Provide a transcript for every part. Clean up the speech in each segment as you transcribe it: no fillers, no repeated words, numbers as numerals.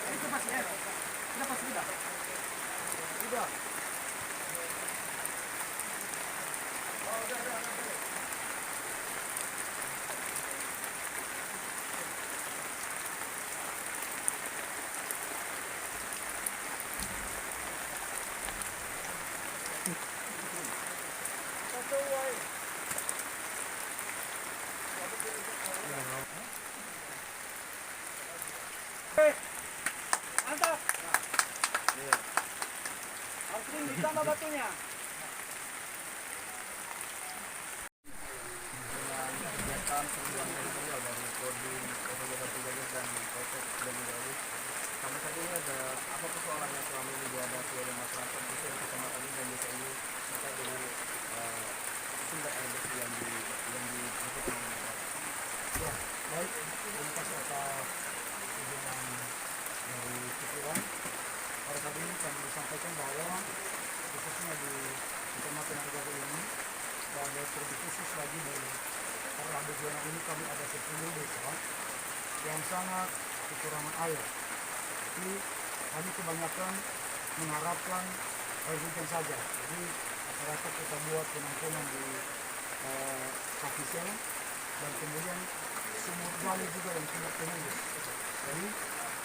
Itu pasti ya. Udah pasti udah. Udah. Oh, udah. Mantap. Harus ditambah batunya. Kegiatan perburuan teritorial dari Kodim Satu Jajar dan Polsek Jawa. Sampai saat ini ada apa persoalan yang selama ini dihadapi oleh masyarakat khususnya di kecamatan ini dan desa ini terkait dengan sumber air bersih yang dibutuhkan oleh masyarakat? Ya, baik. Terima kasih atas kunjungan dari Cipuan. Pada saat ini kami sampaikan bahwa khususnya di Kecamatan Argago ini dan terlebih khusus lagi di Argago zona ini kami ada 10 desa yang sangat kekurangan air. Ini kami kebanyakan mengharapkan air hujan saja. Jadi masyarakat kita buat penampungan di kaki sel dan kemudian sumur gali juga yang tidak tembus. Jadi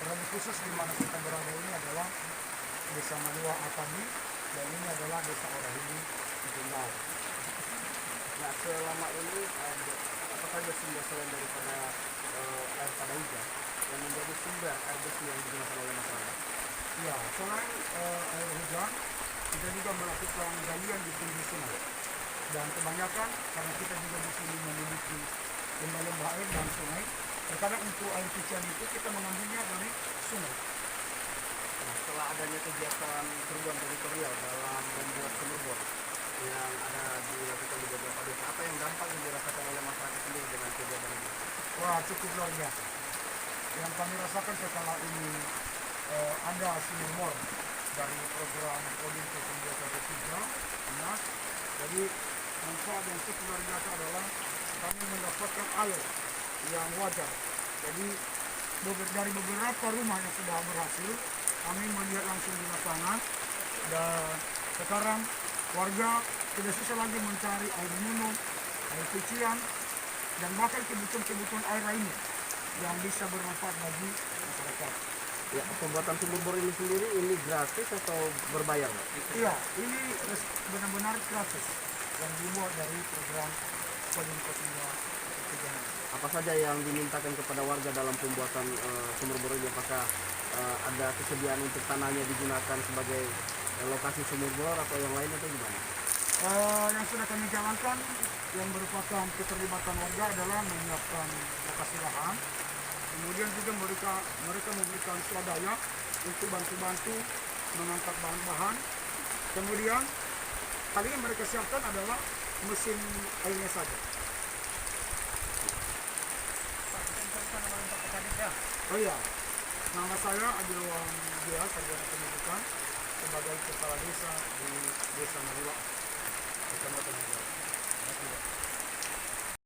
terlebih khusus di mana kita berada ini adalah Desa Madua Atadi dan ini adalah Desa Orahini Tunggal. Nah, selama ini apa saja sumber selain daripada air pada hujan yang menjadi sumber air bersih yang digunakan oleh masyarakat? Ya, selain air hujan, kita juga melakukan galian di pinggir sungai. Dan kebanyakan karena kita juga di sini memiliki lembah-lembah air dan sungai, terkadang untuk air cucian itu kita mengambilnya dari sungai. Nah, setelah adanya kegiatan perburuan teritorial dalam membuat sumur bor yang ada dilakukan di beberapa desa, apa yang dampak yang dirasakan oleh masyarakat sendiri dengan kegiatan ini? Wah, cukup luar biasa. Yang kami rasakan setelah ini ada sumur bor dari program Kodim 0213. Jadi manfaat yang cukup luar biasa adalah kami mendapatkan air yang wajar. Jadi dari beberapa rumah yang sudah berhasil, kami melihat langsung di lapangan dan sekarang warga tidak susah lagi mencari air minum, air cucian, dan bahkan kebutuhan air lainnya yang bisa bermanfaat bagi masyarakat. Ya, pembuatan sumur bor ini sendiri ini gratis atau berbayar, Pak? Iya, ini benar-benar gratis yang dibuat dari program Kodim 0213. Apa saja yang dimintakan kepada warga dalam pembuatan sumur bor ini? Apakah ada kesediaan untuk tanahnya digunakan sebagai lokasi sumur bor atau yang lain atau gimana? Yang sudah kami jalankan yang merupakan keterlibatan warga adalah menyiapkan lokasi lahan, kemudian juga mereka memberikan swadaya untuk bantu-bantu mengangkat bahan-bahan. Kemudian kali yang mereka siapkan adalah mesin airnya saja. Oh iya, nama saya Adilawan Dia, Sarjana Pendidikan, sebagai kepala desa di Desa Madua, Kecamatan Madua.